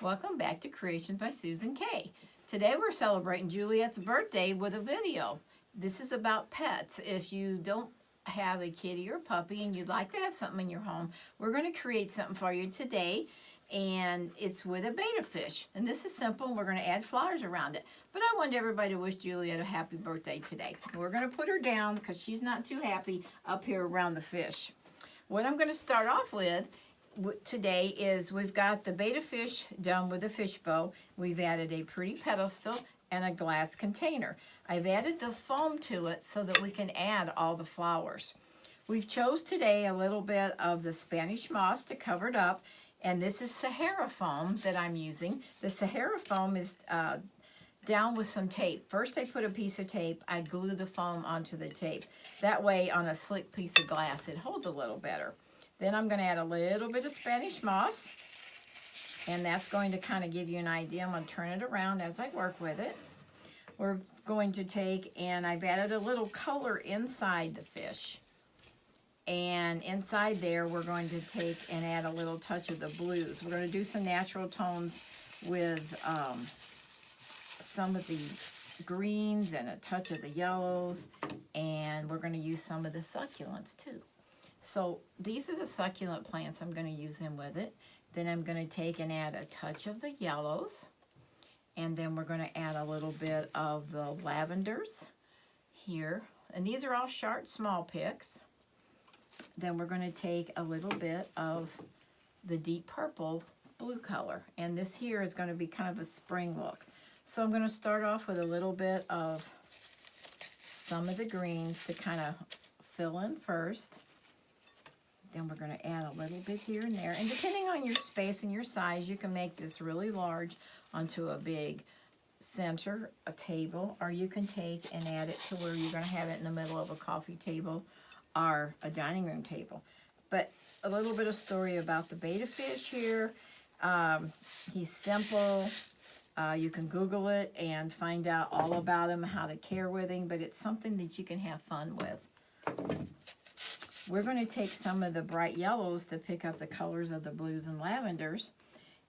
Welcome back to Creations by Susan K. Today we're celebrating Juliet's birthday with a video. This is about pets. If you don't have a kitty or puppy and you'd like to have something in your home, we're going to create something for you today, and it's with a betta fish. And this is simple, and we're going to add flowers around it. But I want everybody to wish Juliet a happy birthday today. We're going to put her down because she's not too happy up here around the fish. What I'm going to start off with today is we've got the betta fish done with a fish bowl. We've added a pretty pedestal and a glass container. I've added the foam to it so that we can add all the flowers. We've chose today a little bit of the Spanish moss to cover it up, and this is Sahara foam that I'm using. The Sahara foam is down with some tape. First I put a piece of tape, I glue the foam onto the tape. That way on a slick piece of glass it holds a little better. Then I'm going to add a little bit of Spanish moss, and that's going to kind of give you an idea. I'm going to turn it around as I work with it. We're going to take, and I've added a little color inside the fish. And inside there, we're going to take and add a little touch of the blues. We're going to do some natural tones with some of the greens and a touch of the yellows. And we're going to use some of the succulents too. So these are the succulent plants I'm going to use in with it. Then I'm going to take and add a touch of the yellows. And then we're going to add a little bit of the lavenders here. And these are all sharp small picks. Then we're going to take a little bit of the deep purple blue color. And this here is going to be kind of a spring look. So I'm going to start off with a little bit of some of the greens to kind of fill in first. Then we're going to add a little bit here and there. And depending on your space and your size, you can make this really large onto a big center, a table, or you can take and add it to where you're going to have it in the middle of a coffee table or a dining room table. But a little bit of story about the betta fish here. He's simple. You can Google it and find out all about him, how to care with him, but it's something that you can have fun with. We're going to take some of the bright yellows to pick up the colors of the blues and lavenders.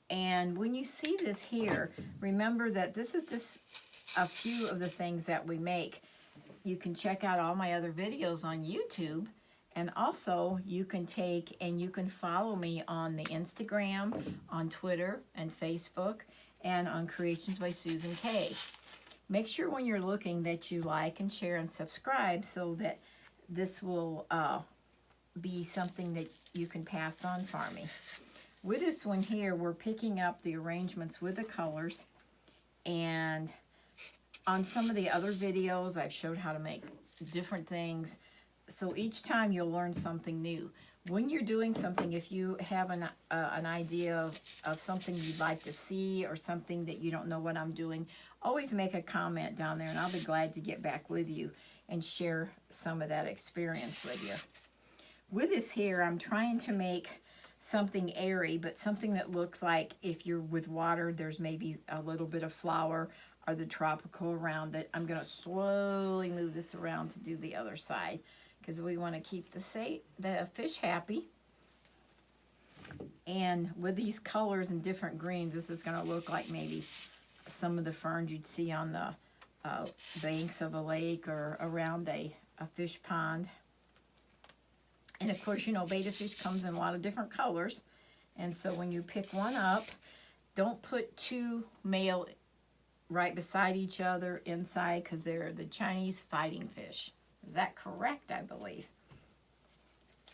And when you see this here, remember that this is just a few of the things that we make. You can check out all my other videos on YouTube. And also you can take and you can follow me on the Instagram, on Twitter and Facebook, and on Creations by Susan K. Make sure when you're looking that you like and share and subscribe so that this will be something that you can pass on for me. With this one here, we're picking up the arrangements with the colors, and on some of the other videos I've showed how to make different things, so each time you'll learn something new. When you're doing something, if you have an idea of something you'd like to see or something that you don't know what I'm doing, always make a comment down there and I'll be glad to get back with you and share some of that experience with you. With this here, I'm trying to make something airy, but something that looks like if you're with water, there's maybe a little bit of flower or the tropical around it. I'm going to slowly move this around to do the other side because we want to keep the fish happy. And with these colors and different greens, this is going to look like maybe some of the ferns you'd see on the banks of a lake or around a fish pond. And of course, you know, betta fish comes in a lot of different colors. And so when you pick one up, don't put two male right beside each other inside because they're the Chinese fighting fish. Is that correct, I believe?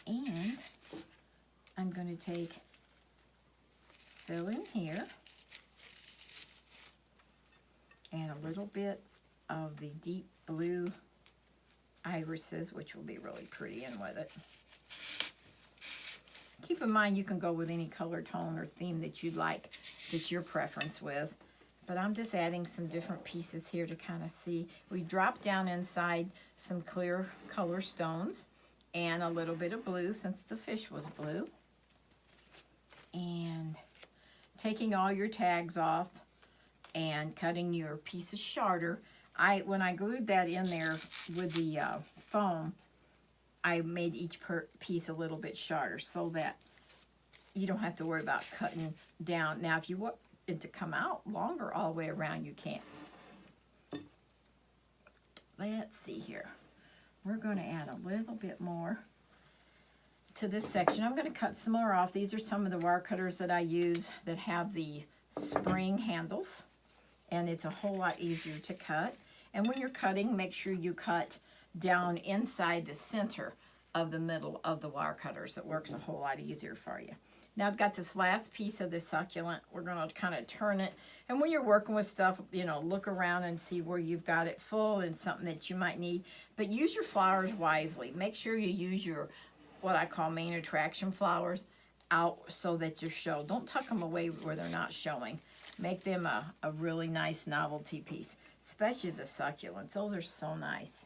And I'm going to take, fill in here, and a little bit of the deep blue irises, which will be really pretty in with it. Keep in mind you can go with any color tone or theme that you'd like, that's your preference with. But I'm just adding some different pieces here to kind of see. We dropped down inside some clear color stones and a little bit of blue since the fish was blue. And taking all your tags off and cutting your piece of sharder. When I glued that in there with the foam, I made each piece a little bit shorter so that you don't have to worry about cutting down. Now, if you it to come out longer all the way around, you can. Let's see here. We're going to add a little bit more to this section. I'm going to cut some more off. These are some of the wire cutters that I use that have the spring handles, and it's a whole lot easier to cut. And when you're cutting, make sure you cut down inside the center of the middle of the wire cutters. It works a whole lot easier for you. Now I've got this last piece of this succulent. We're going to kind of turn it. And when you're working with stuff, you know, look around and see where you've got it full and something that you might need. But use your flowers wisely. Make sure you use your, what I call main attraction flowers, out so that you show. Don't tuck them away where they're not showing. Make them a really nice novelty piece, especially the succulents. Those are so nice.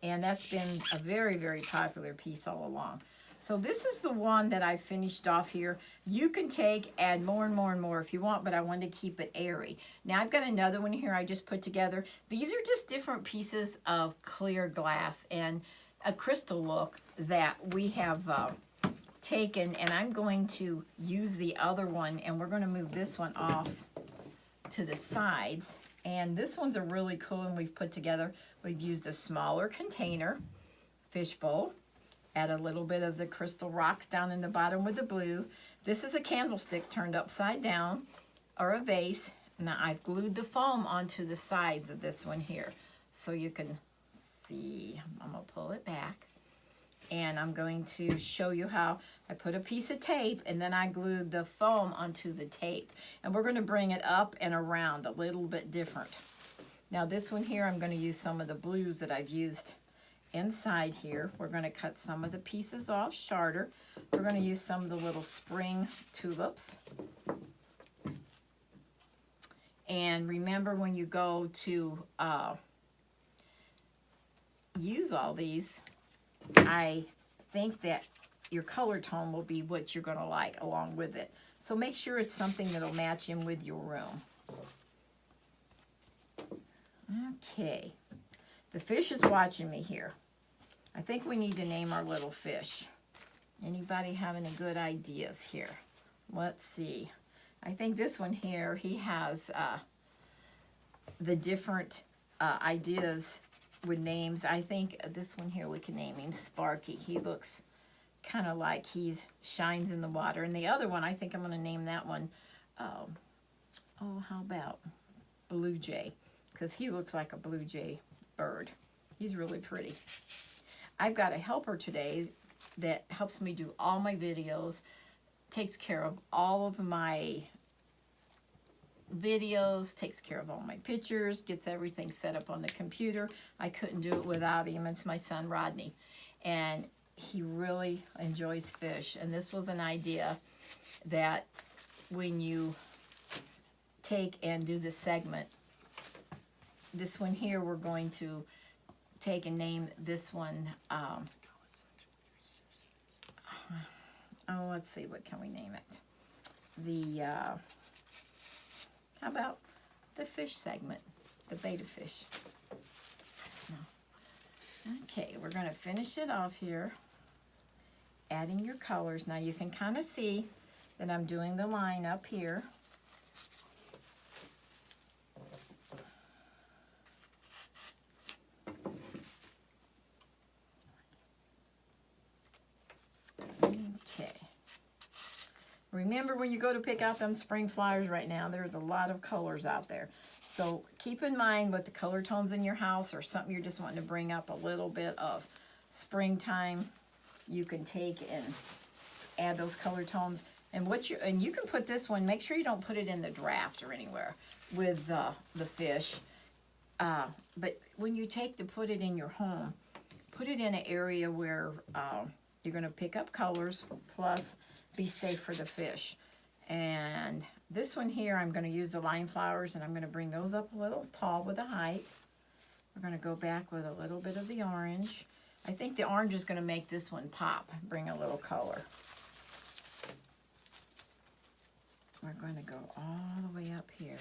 And that's been a very, very popular piece all along. So this is the one that I finished off here. You can add more and more and more if you want, but I wanted to keep it airy. Now I've got another one here I just put together. These are just different pieces of clear glass and a crystal look that we have taken, and I'm going to use the other one, and we're going to move this one off to the sides. And this one's a really cool one we've put together. We've used a smaller container, fishbowl, add a little bit of the crystal rocks down in the bottom with the blue. This is a candlestick turned upside down, or a vase. Now I've glued the foam onto the sides of this one here, so you can see. I'm gonna pull it back, and I'm going to show you how I put a piece of tape and then I glued the foam onto the tape. And we're gonna bring it up and around a little bit different. Now this one here, I'm gonna use some of the blues that I've used inside here. We're going to cut some of the pieces off shorter. We're going to use some of the little spring tulips. And remember, when you go to use all these, I think that your color tone will be what you're going to like along with it. So make sure it's something that'll match in with your room. Okay. The fish is watching me here. I think we need to name our little fish. Anybody have any good ideas here? Let's see. I think this one here, he has the different ideas with names. I think this one here, we can name him Sparky. He looks kind of like he shines in the water. And the other one, I think I'm going to name that one, how about Blue Jay? Because he looks like a blue jay bird. He's really pretty. I've got a helper today that helps me do all my videos, takes care of all of my videos, takes care of all my pictures, gets everything set up on the computer. I couldn't do it without him. It's my son Rodney, and he really enjoys fish. And this was an idea that when you take and do the segment, this one here, we're going to take and name this one, let's see, what can we name it? How about the fish segment, the betta fish? Okay, we're going to finish it off here, adding your colors. Now you can kind of see that I'm doing the line up here. Remember, when you go to pick out them spring flowers right now, there's a lot of colors out there. So keep in mind what the color tones in your house, or something you're just wanting to bring up a little bit of springtime. You can take and add those color tones. And you can put this one, make sure you don't put it in the draft or anywhere with the fish. But when you put it in your home, put it in an area where you're going to pick up colors, plus be safe for the fish. And this one here, I'm going to use the line flowers, and I'm going to bring those up a little tall with the height. We're going to go back with a little bit of the orange. I think the orange is going to make this one pop, bring a little color. We're going to go all the way up here.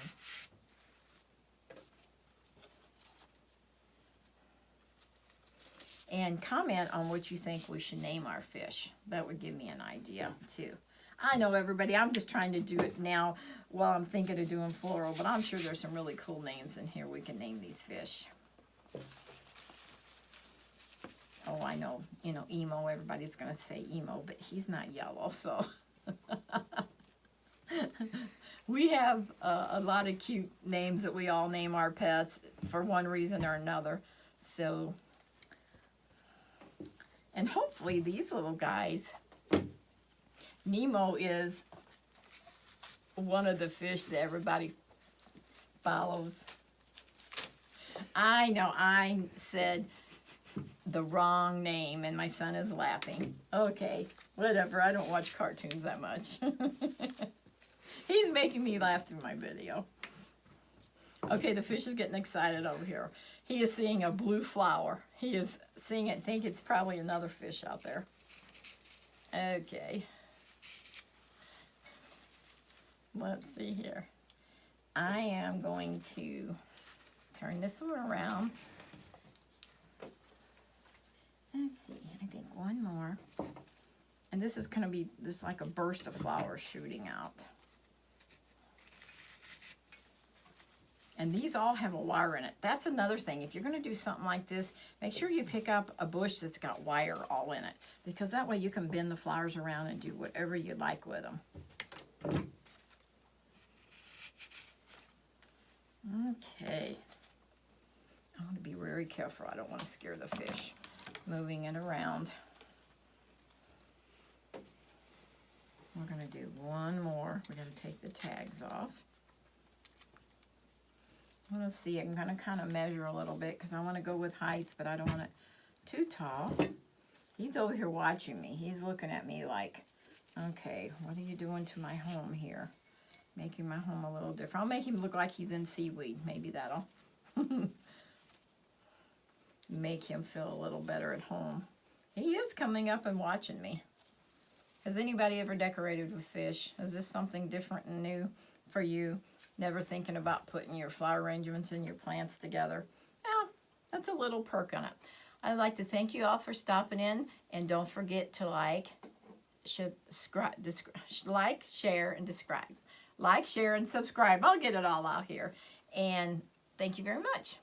And comment on what you think we should name our fish. That would give me an idea too. I know, everybody, I'm just trying to do it now while I'm thinking of doing floral, but I'm sure there's some really cool names in here we can name these fish. Oh, I know, you know, emo, everybody's going to say emo, but he's not yellow, so. We have a lot of cute names that we all name our pets for one reason or another. So, and hopefully these little guys, Nemo is one of the fish that everybody follows. I know I said the wrong name and my son is laughing. Okay, whatever, I don't watch cartoons that much. He's making me laugh through my video. Okay, the fish is getting excited over here. He is seeing a blue flower. He is seeing it, think it's probably another fish out there. Okay. Let's see here. I am going to turn this one around. Let's see, I think one more. And this is going to be this like a burst of flowers shooting out. And these all have a wire in it. That's another thing. If you're going to do something like this, make sure you pick up a bush that's got wire all in it. Because that way you can bend the flowers around and do whatever you like with them. Okay. I want to be very careful. I don't want to scare the fish. Moving it around. We're going to do one more. We're going to take the tags off. Let's see, I'm going to kind of measure a little bit because I want to go with height, but I don't want it too tall. He's over here watching me. He's looking at me like, okay, what are you doing to my home here? Making my home a little different. I'll make him look like he's in seaweed. Maybe that'll make him feel a little better at home. He is coming up and watching me. Has anybody ever decorated with fish? Is this something different and new for you? Never thinking about putting your flower arrangements and your plants together? Well, that's a little perk on it. I'd like to thank you all for stopping in, and don't forget to like, share, and describe. Like, share, and subscribe. I'll get it all out here. And thank you very much.